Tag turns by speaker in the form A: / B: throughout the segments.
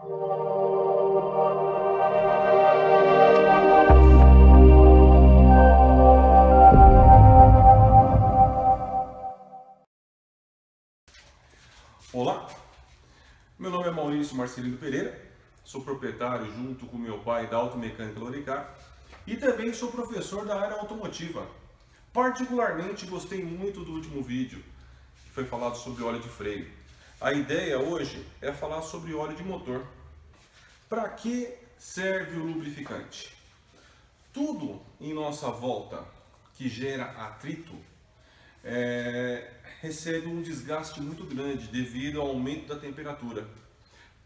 A: Olá, meu nome é Maurício Marcelino Pereira, sou proprietário junto com meu pai da Automecânica Loricar e também sou professor da área automotiva. Particularmente gostei muito do último vídeo, que foi falado sobre óleo de freio. A ideia hoje é falar sobre óleo de motor. Para que serve o lubrificante? Tudo em nossa volta que gera atrito recebe um desgaste muito grande devido ao aumento da temperatura.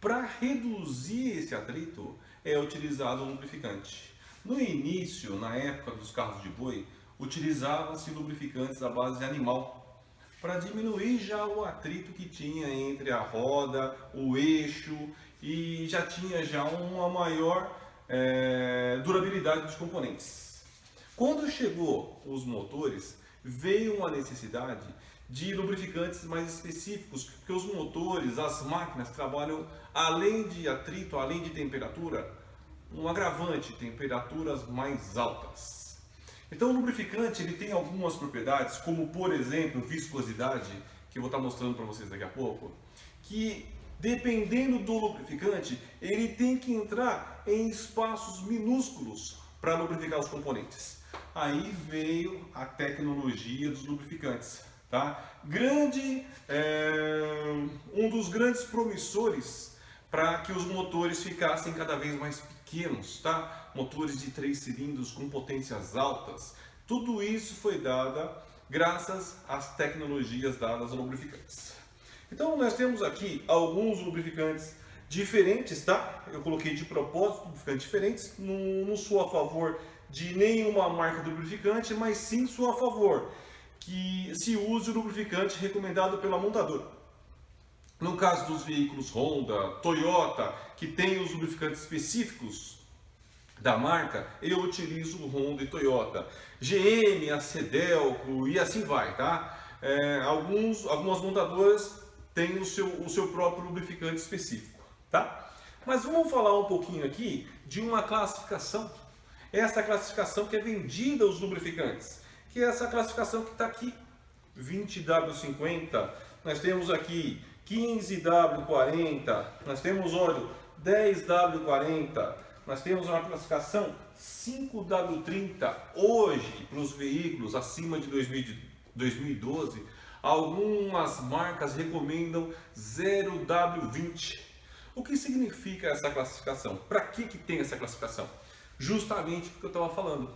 A: Para reduzir esse atrito é utilizado um lubrificante. No início, na época dos carros de boi, utilizavam-se lubrificantes à base de animal para diminuir já o atrito que tinha entre a roda, o eixo e já tinha já uma maior durabilidade dos componentes. Quando chegou os motores, veio uma necessidade de lubrificantes mais específicos, porque os motores, as máquinas trabalham além de atrito, além de temperatura, um agravante, temperaturas mais altas. Então o lubrificante ele tem algumas propriedades, como por exemplo viscosidade, que eu vou estar mostrando para vocês daqui a pouco, que dependendo do lubrificante, ele tem que entrar em espaços minúsculos para lubrificar os componentes. Aí veio a tecnologia dos lubrificantes, tá? Um dos grandes promissores para que os motores ficassem cada vez mais pequenos, tá? Motores de 3 cilindros com potências altas. Tudo isso foi dado graças às tecnologias dadas aos lubrificantes. Então nós temos aqui alguns lubrificantes diferentes, tá? Eu coloquei de propósito lubrificantes diferentes, não sou a favor de nenhuma marca de lubrificante, mas sim sou a favor que se use o lubrificante recomendado pela montadora. No caso dos veículos Honda, Toyota, que tem os lubrificantes específicos da marca, eu utilizo o Honda e Toyota. GM, a Cedelco e assim vai, tá? Algumas montadoras têm o seu próprio lubrificante específico, tá? Mas vamos falar um pouquinho aqui de uma classificação. Essa classificação que é vendida aos lubrificantes, que é essa classificação que está aqui, 20W50, nós temos aqui 15W40, nós temos óleo 10W40, nós temos uma classificação 5W30. Hoje, para os veículos acima de 2012, algumas marcas recomendam 0W20. O que significa essa classificação? Para que tem essa classificação? Justamente porque eu estava falando,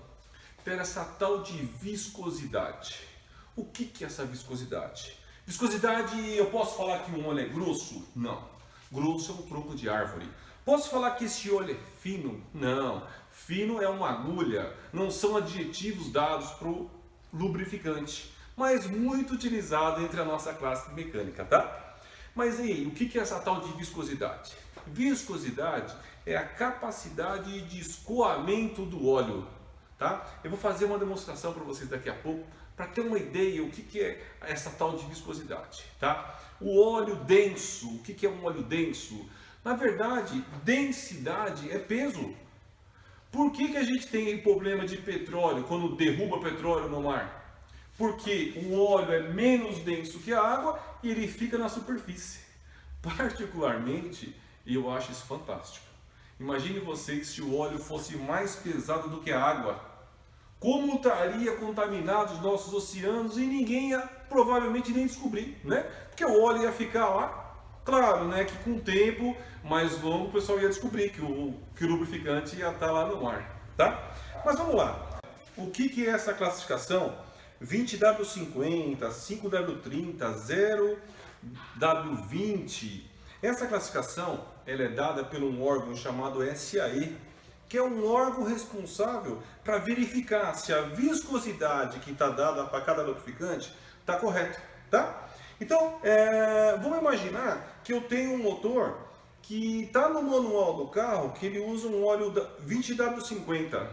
A: ter essa tal de viscosidade. O que é essa viscosidade? Viscosidade, eu posso falar que um óleo é grosso? Não. Grosso é um tronco de árvore. Posso falar que esse óleo é fino? Não. Fino é uma agulha. Não são adjetivos dados para o lubrificante, mas muito utilizado entre a nossa classe mecânica, tá? Mas aí, o que é essa tal de viscosidade? Viscosidade é a capacidade de escoamento do óleo, tá? Eu vou fazer uma demonstração para vocês daqui a pouco, para ter uma ideia o que é essa tal de viscosidade, tá? O óleo denso, o que é um óleo denso? Na verdade, densidade é peso. Por que a gente tem problema de petróleo quando derruba petróleo no mar? Porque o óleo é menos denso que a água e ele fica na superfície. Particularmente, eu acho isso fantástico. Imagine vocês se o óleo fosse mais pesado do que a água. Como estaria contaminado os nossos oceanos e ninguém ia provavelmente nem descobrir, né? Porque o óleo ia ficar lá, claro, né? Que com o tempo mais longo o pessoal ia descobrir que o lubrificante ia estar lá no mar, tá? Mas vamos lá. O que é essa classificação? 20W50, 5W30, 0W20. Essa classificação ela é dada por um órgão chamado SAE, que é um órgão responsável para verificar se a viscosidade que está dada para cada lubrificante está correta, tá? Então, vamos imaginar que eu tenho um motor que está no manual do carro, que ele usa um óleo 20W50.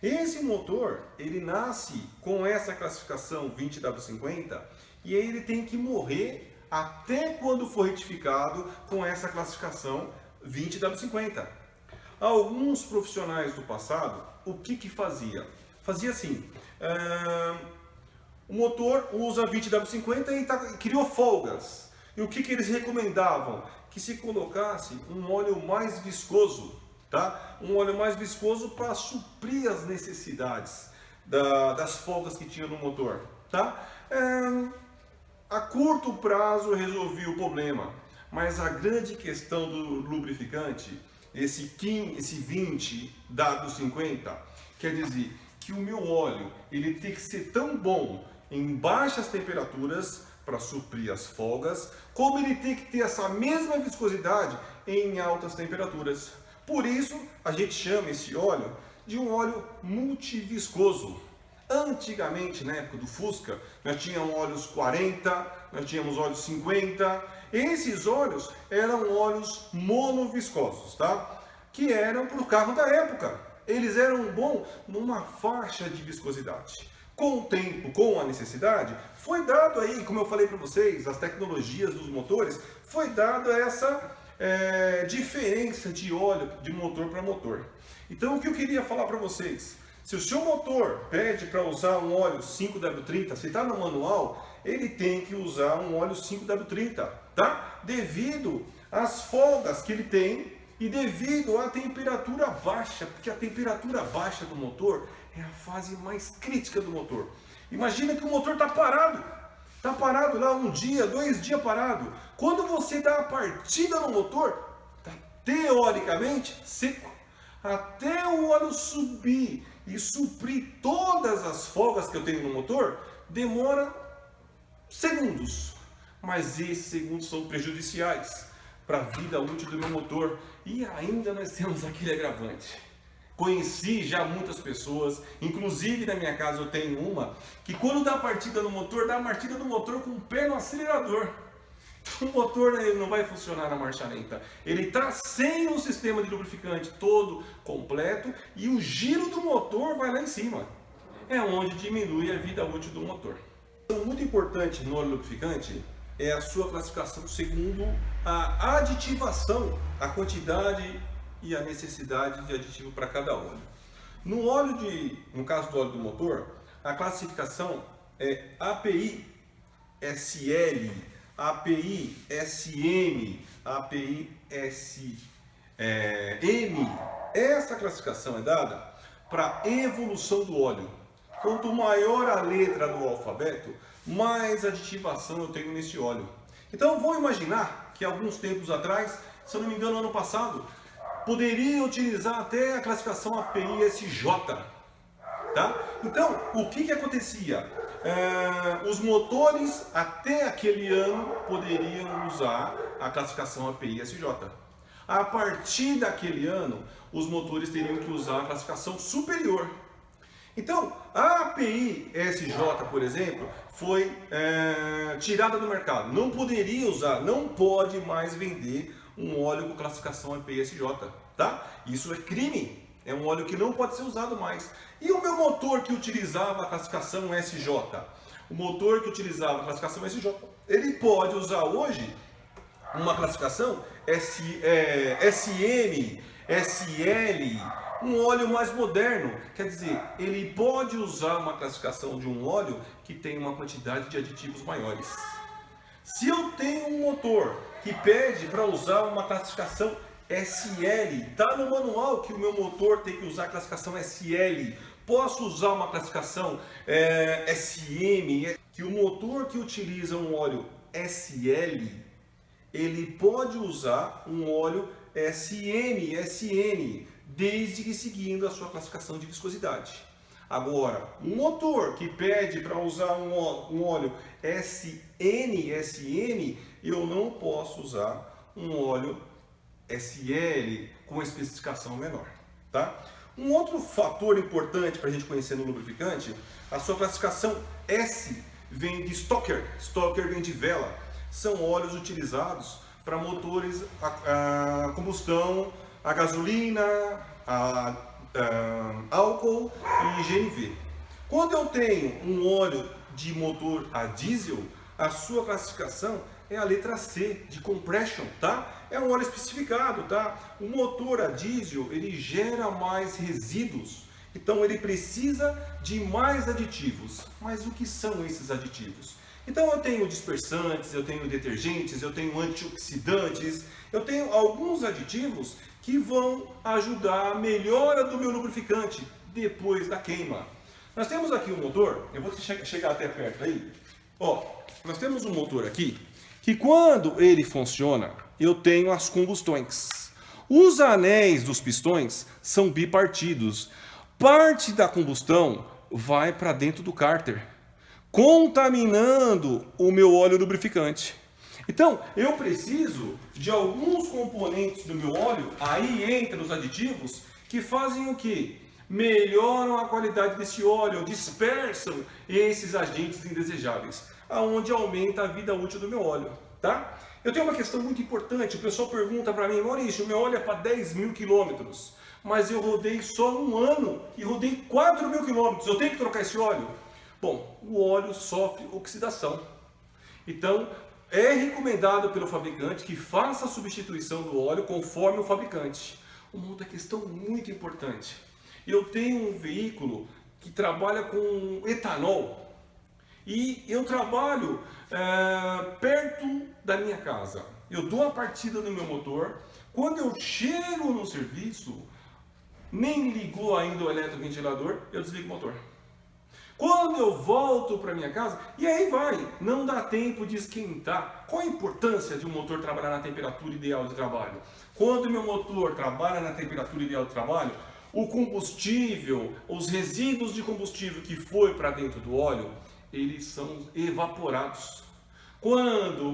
A: Esse motor, ele nasce com essa classificação 20W50 e aí ele tem que morrer até quando for retificado com essa classificação 20W50. Alguns profissionais do passado, o que fazia? Fazia assim, o motor usa 20W50 e criou folgas. E o que eles recomendavam? Que se colocasse um óleo mais viscoso, tá? Um óleo mais viscoso para suprir as necessidades das folgas que tinha no motor, tá? A curto prazo resolvi o problema, mas a grande questão do lubrificante, esse 20W50, quer dizer que o meu óleo ele tem que ser tão bom em baixas temperaturas para suprir as folgas, como ele tem que ter essa mesma viscosidade em altas temperaturas. Por isso a gente chama esse óleo de um óleo multiviscoso. Antigamente, na época do Fusca, nós tínhamos óleos 40, nós tínhamos óleos 50. Esses óleos eram óleos monoviscosos, tá? Que eram para o carro da época. Eles eram bons numa faixa de viscosidade. Com o tempo, com a necessidade, foi dado aí, como eu falei para vocês, as tecnologias dos motores, foi dado essa diferença de óleo de motor para motor. Então, o que eu queria falar para vocês? Se o seu motor pede para usar um óleo 5W30, se está no manual, ele tem que usar um óleo 5W30, tá? Devido às folgas que ele tem e devido à temperatura baixa, porque a temperatura baixa do motor é a fase mais crítica do motor. Imagina que o motor está parado lá um dia, 2 dias parado. Quando você dá a partida no motor, está teoricamente seco. Até o óleo subir e suprir todas as folgas que eu tenho no motor, demora segundos. Mas esses segundos são prejudiciais para a vida útil do meu motor. E ainda nós temos aquele agravante. Conheci já muitas pessoas, inclusive na minha casa eu tenho uma, que quando dá partida no motor, dá a partida no motor com o pé no acelerador. Então, o motor ele não vai funcionar na marcha lenta. Ele está sem um sistema de lubrificante todo completo e o giro do motor vai lá em cima. É onde diminui a vida útil do motor. Então, muito importante no óleo lubrificante é a sua classificação segundo a aditivação, a quantidade e a necessidade de aditivo para cada óleo. No caso do óleo do motor, a classificação é API SL, API SM, API SM. Essa classificação é dada para evolução do óleo. Quanto maior a letra do alfabeto, mais aditivação eu tenho nesse óleo. Então vou imaginar que alguns tempos atrás, se eu não me engano ano passado, poderia utilizar até a classificação API SJ, tá? Então, o que acontecia? Os motores até aquele ano poderiam usar a classificação API SJ. A partir daquele ano, os motores teriam que usar a classificação superior. Então, a API SJ, por exemplo, foi tirada do mercado. Não poderia usar, não pode mais vender um óleo com classificação API SJ, tá? Isso é crime, é um óleo que não pode ser usado mais. E o meu motor que utilizava a classificação SJ? O motor que utilizava a classificação SJ, ele pode usar hoje uma classificação SM, SL, um óleo mais moderno. Quer dizer, ele pode usar uma classificação de um óleo que tem uma quantidade de aditivos maiores. Se eu tenho um motor que pede para usar uma classificação SL, está no manual que o meu motor tem que usar a classificação SL, posso usar uma classificação SM, que o motor que utiliza um óleo SL, ele pode usar um óleo SM, SN, desde que seguindo a sua classificação de viscosidade. Agora, um motor que pede para usar um óleo SN, SM, eu não posso usar um óleo SL com especificação menor, tá? Um outro fator importante para a gente conhecer no lubrificante, a sua classificação S vem de Stoker, Stoker vem de vela, são óleos utilizados para motores a combustão, a gasolina, a álcool e GNV. Quando eu tenho um óleo de motor a diesel, a sua classificação é a letra C, de compression, tá? É um óleo especificado, tá? O motor a diesel, ele gera mais resíduos, então ele precisa de mais aditivos. Mas o que são esses aditivos? Então eu tenho dispersantes, eu tenho detergentes, eu tenho antioxidantes, eu tenho alguns aditivos que vão ajudar a melhora do meu lubrificante depois da queima. Nós temos aqui um motor, eu vou chegar até perto aí. Ó, nós temos um motor aqui que quando ele funciona, eu tenho as combustões. Os anéis dos pistões são bipartidos. Parte da combustão vai para dentro do cárter, contaminando o meu óleo lubrificante. Então, eu preciso de alguns componentes do meu óleo, aí entram os aditivos, que fazem o quê? Melhoram a qualidade desse óleo, dispersam esses agentes indesejáveis, aonde aumenta a vida útil do meu óleo, tá? Eu tenho uma questão muito importante, o pessoal pergunta para mim, Maurício, meu óleo é para 10 mil quilômetros, mas eu rodei só um ano e rodei 4 mil quilômetros, eu tenho que trocar esse óleo? Bom, o óleo sofre oxidação, então é recomendado pelo fabricante que faça a substituição do óleo conforme o fabricante. Uma outra questão muito importante, eu tenho um veículo que trabalha com etanol e eu trabalho perto da minha casa. Eu dou a partida no meu motor, quando eu chego no serviço, nem ligou ainda o eletroventilador, eu desligo o motor. Quando eu volto para minha casa, e aí vai, não dá tempo de esquentar. Qual a importância de um motor trabalhar na temperatura ideal de trabalho? Quando o meu motor trabalha na temperatura ideal de trabalho, o combustível, os resíduos de combustível que foi para dentro do óleo, eles são evaporados. Quando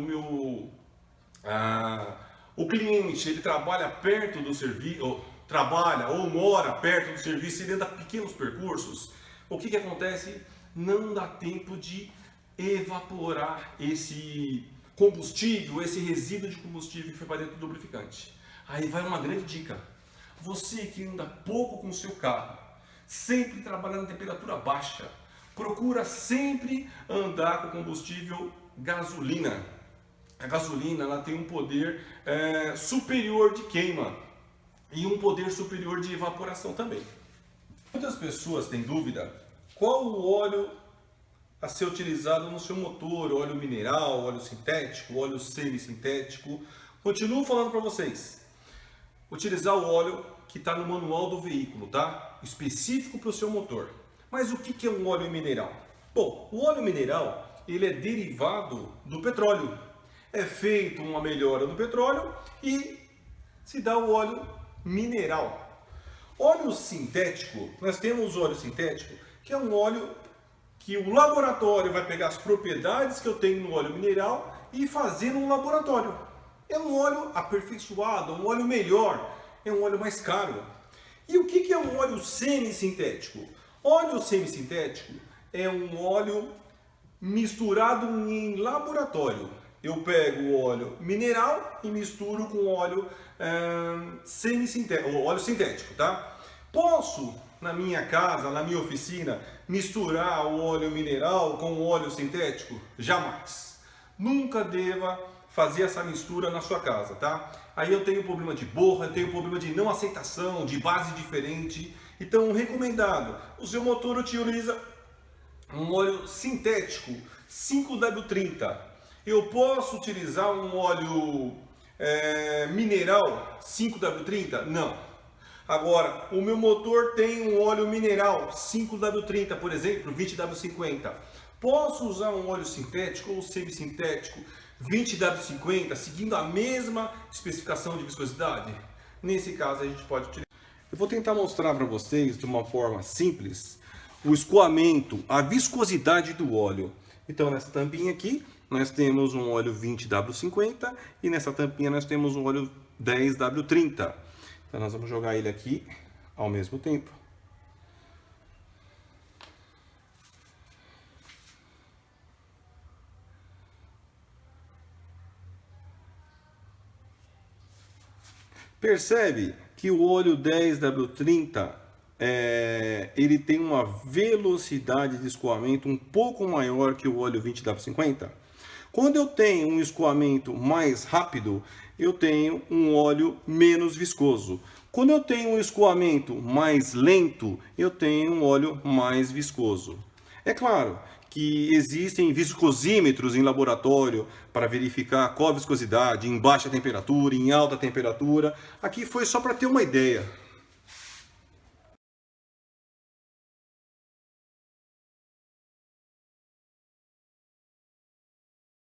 A: o cliente ele trabalha perto do serviço, ou trabalha ou mora perto do serviço e ele anda pequenos percursos, o que acontece? Não dá tempo de evaporar esse combustível, esse resíduo de combustível que foi para dentro do lubrificante. Aí vai uma grande dica. Você que anda pouco com o seu carro, sempre trabalha na temperatura baixa, procura sempre andar com combustível gasolina. A gasolina ela tem um poder superior de queima e um poder superior de evaporação também. Muitas pessoas têm dúvida qual o óleo a ser utilizado no seu motor, óleo mineral, óleo sintético, óleo semissintético. Continuo falando para vocês, utilizar o óleo que está no manual do veículo, tá? Específico para o seu motor. Mas o que é um óleo mineral? Bom, o óleo mineral ele é derivado do petróleo. É feito uma melhora no petróleo e se dá o óleo mineral. Óleo sintético, nós temos óleo sintético, que é um óleo que o laboratório vai pegar as propriedades que eu tenho no óleo mineral e fazer no laboratório. É um óleo aperfeiçoado, um óleo melhor, é um óleo mais caro. E o que é um óleo semissintético? Óleo semissintético é um óleo misturado em laboratório. Eu pego o óleo mineral e misturo com óleo semissintético, óleo sintético, tá? Posso, na minha casa, na minha oficina, misturar o óleo mineral com o óleo sintético? Jamais. Nunca deva fazer essa mistura na sua casa, tá? Aí eu tenho problema de borra, eu tenho problema de não aceitação, de base diferente. Então, recomendado, o seu motor utiliza um óleo sintético 5W30. Eu posso utilizar um óleo mineral 5W30? Não. Agora, o meu motor tem um óleo mineral 5W30, por exemplo, 20W50. Posso usar um óleo sintético ou semissintético 20W50, seguindo a mesma especificação de viscosidade? Nesse caso, a gente pode utilizar. Eu vou tentar mostrar para vocês de uma forma simples o escoamento, a viscosidade do óleo. Então, nessa tampinha aqui, nós temos um óleo 20W50 e nessa tampinha nós temos um óleo 10W30. Então, nós vamos jogar ele aqui ao mesmo tempo. Percebe que o óleo 10W30 ele tem uma velocidade de escoamento um pouco maior que o óleo 20W50? Quando eu tenho um escoamento mais rápido, eu tenho um óleo menos viscoso. Quando eu tenho um escoamento mais lento, eu tenho um óleo mais viscoso. É claro que existem viscosímetros em laboratório para verificar qual a viscosidade em baixa temperatura, em alta temperatura. Aqui foi só para ter uma ideia.